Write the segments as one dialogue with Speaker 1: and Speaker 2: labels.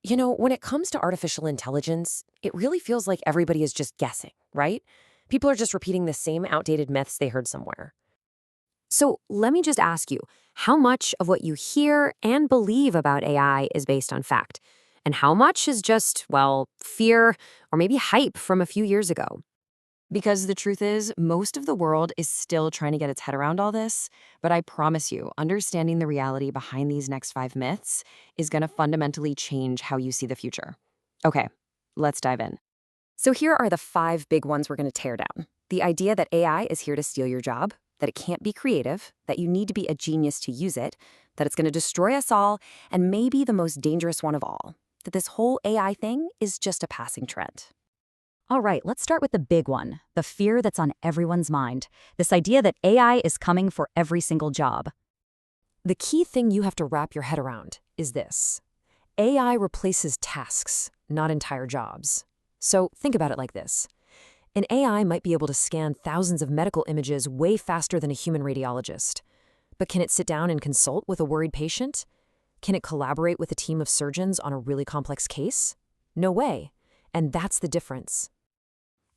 Speaker 1: When it comes to artificial intelligence, it really feels like everybody is just guessing, right? People are just repeating the same outdated myths they heard somewhere. So let me just ask you, how much of what you hear and believe about AI is based on fact? And how much is just, well, fear or maybe hype from a few years ago?
Speaker 2: Because the truth is, most of the world is still trying to get its head around all this. But I promise you, understanding the reality behind these next 5 myths is going to fundamentally change how you see the future. Okay, let's dive in.
Speaker 1: So here are the 5 big ones we're going to tear down. The idea that AI is here to steal your job, that it can't be creative, that you need to be a genius to use it, that it's going to destroy us all, and maybe the most dangerous one of all, that this whole AI thing is just a passing trend.
Speaker 3: All right, let's start with the big one, the fear that's on everyone's mind. This idea that AI is coming for every single job.
Speaker 1: The key thing you have to wrap your head around is this. AI replaces tasks, not entire jobs. So think about it like this. An AI might be able to scan thousands of medical images way faster than a human radiologist. But can it sit down and consult with a worried patient? Can it collaborate with a team of surgeons on a really complex case? No way. And that's the difference.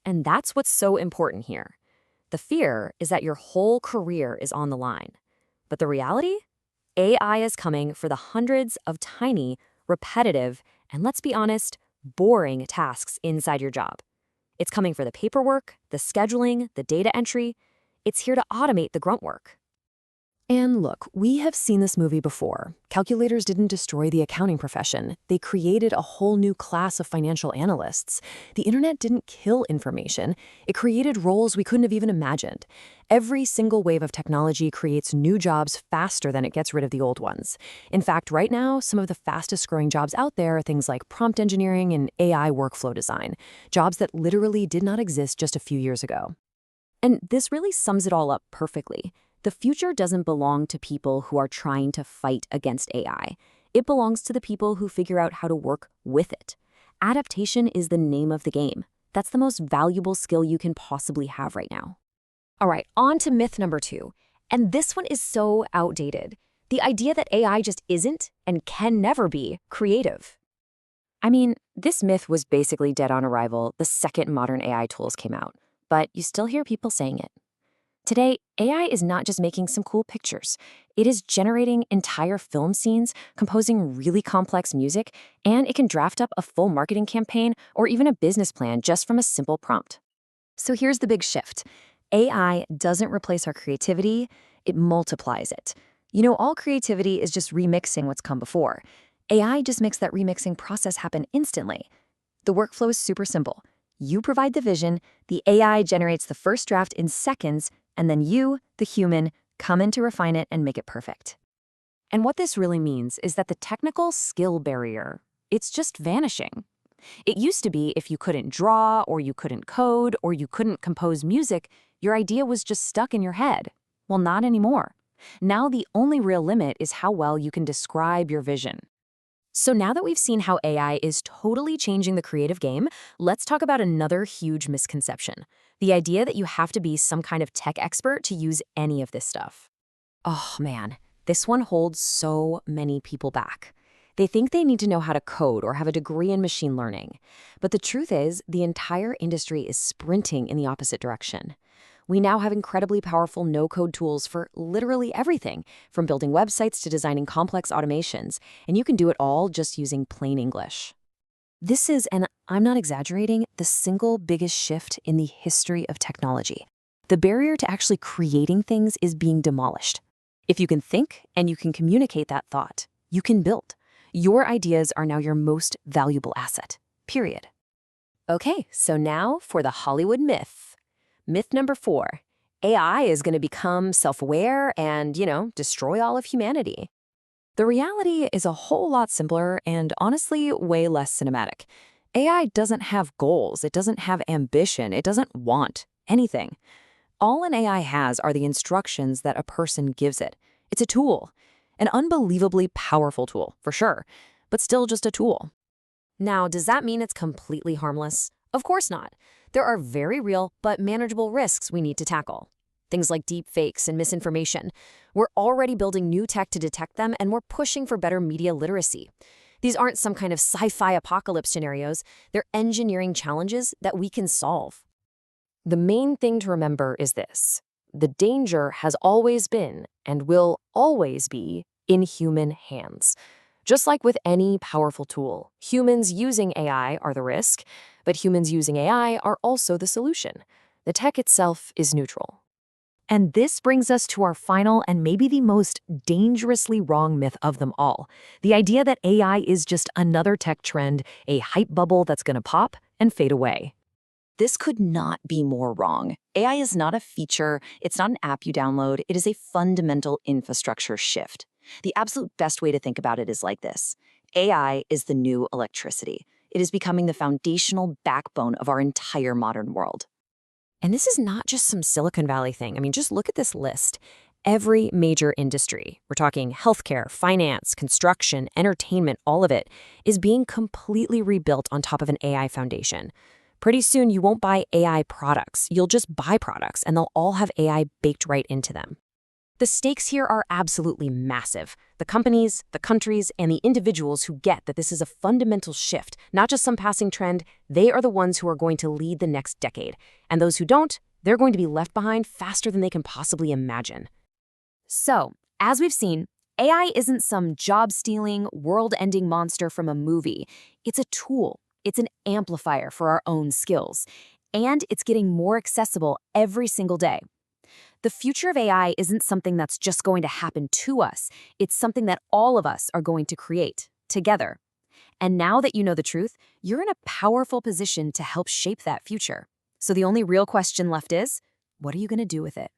Speaker 1: And that's what's so important here. The fear is that your whole career is on the line. But the reality? AI is coming for the hundreds of tiny, repetitive, and let's be honest, boring tasks inside your job. It's coming for the paperwork, the scheduling, the data entry. It's here to automate the grunt work. And look, we have seen this movie before. Calculators didn't destroy the accounting profession. They created a whole new class of financial analysts. The internet didn't kill information. It created roles we couldn't have even imagined. Every single wave of technology creates new jobs faster than it gets rid of the old ones. In fact, right now, some of the fastest growing jobs out there are things like prompt engineering and AI workflow design, jobs that literally did not exist just a few years ago. And this really sums it all up perfectly. The future doesn't belong to people who are trying to fight against AI. It belongs to the people who figure out how to work with it. Adaptation is the name of the game. That's the most valuable skill you can possibly have right now. All right, on to myth number 2. And this one is so outdated. The idea that AI just isn't and can never be creative. I mean, this myth was basically dead on arrival the second modern AI tools came out, but you still hear people saying it. Today, AI is not just making some cool pictures. It is generating entire film scenes, composing really complex music, and it can draft up a full marketing campaign or even a business plan just from a simple prompt. So here's the big shift. AI doesn't replace our creativity, it multiplies it. All creativity is just remixing what's come before. AI just makes that remixing process happen instantly. The workflow is super simple. You provide the vision, the AI generates the first draft in seconds, and then you, the human, come in to refine it and make it perfect. And what this really means is that the technical skill barrier, it's just vanishing. It used to be if you couldn't draw, or you couldn't code, or you couldn't compose music, your idea was just stuck in your head. Well, not anymore. Now the only real limit is how well you can describe your vision. So now that we've seen how AI is totally changing the creative game, let's talk about another huge misconception. The idea that you have to be some kind of tech expert to use any of this stuff. Oh man, this one holds so many people back. They think they need to know how to code or have a degree in machine learning. But the truth is, the entire industry is sprinting in the opposite direction. We now have incredibly powerful no-code tools for literally everything, from building websites to designing complex automations, and you can do it all just using plain English. This is, and I'm not exaggerating, the single biggest shift in the history of technology. The barrier to actually creating things is being demolished. If you can think and you can communicate that thought, you can build. Your ideas are now your most valuable asset, period. Okay, so now for the Hollywood myth. Myth number 4, AI is going to become self-aware and, destroy all of humanity. The reality is a whole lot simpler and honestly way less cinematic. AI doesn't have goals, it doesn't have ambition, it doesn't want anything. All an AI has are the instructions that a person gives it. It's a tool, an unbelievably powerful tool, for sure, but still just a tool. Now, does that mean it's completely harmless? Of course not. There are very real but manageable risks we need to tackle. Things like deep fakes and misinformation. We're already building new tech to detect them, and we're pushing for better media literacy. These aren't some kind of sci-fi apocalypse scenarios. They're engineering challenges that we can solve. The main thing to remember is this: the danger has always been and will always be in human hands. Just like with any powerful tool, humans using AI are the risk, but humans using AI are also the solution. The tech itself is neutral.
Speaker 3: And this brings us to our final and maybe the most dangerously wrong myth of them all. The idea that AI is just another tech trend, a hype bubble that's going to pop and fade away.
Speaker 2: This could not be more wrong. AI is not a feature, it's not an app you download, it is a fundamental infrastructure shift. The absolute best way to think about it is like this: AI is the new electricity. It is becoming the foundational backbone of our entire modern world.
Speaker 1: And this is not just some Silicon Valley thing. I mean, just look at this list. Every major industry, we're talking healthcare, finance, construction, entertainment, all of it, is being completely rebuilt on top of an AI foundation. Pretty soon, you won't buy AI products. You'll just buy products, and they'll all have AI baked right into them. The stakes here are absolutely massive. The companies, the countries, and the individuals who get that this is a fundamental shift, not just some passing trend, they are the ones who are going to lead the next decade. And those who don't, they're going to be left behind faster than they can possibly imagine.
Speaker 2: So, as we've seen, AI isn't some job-stealing, world-ending monster from a movie. It's a tool. It's an amplifier for our own skills. And it's getting more accessible every single day. The future of AI isn't something that's just going to happen to us. It's something that all of us are going to create together. And now that you know the truth, you're in a powerful position to help shape that future. So the only real question left is, what are you going to do with it?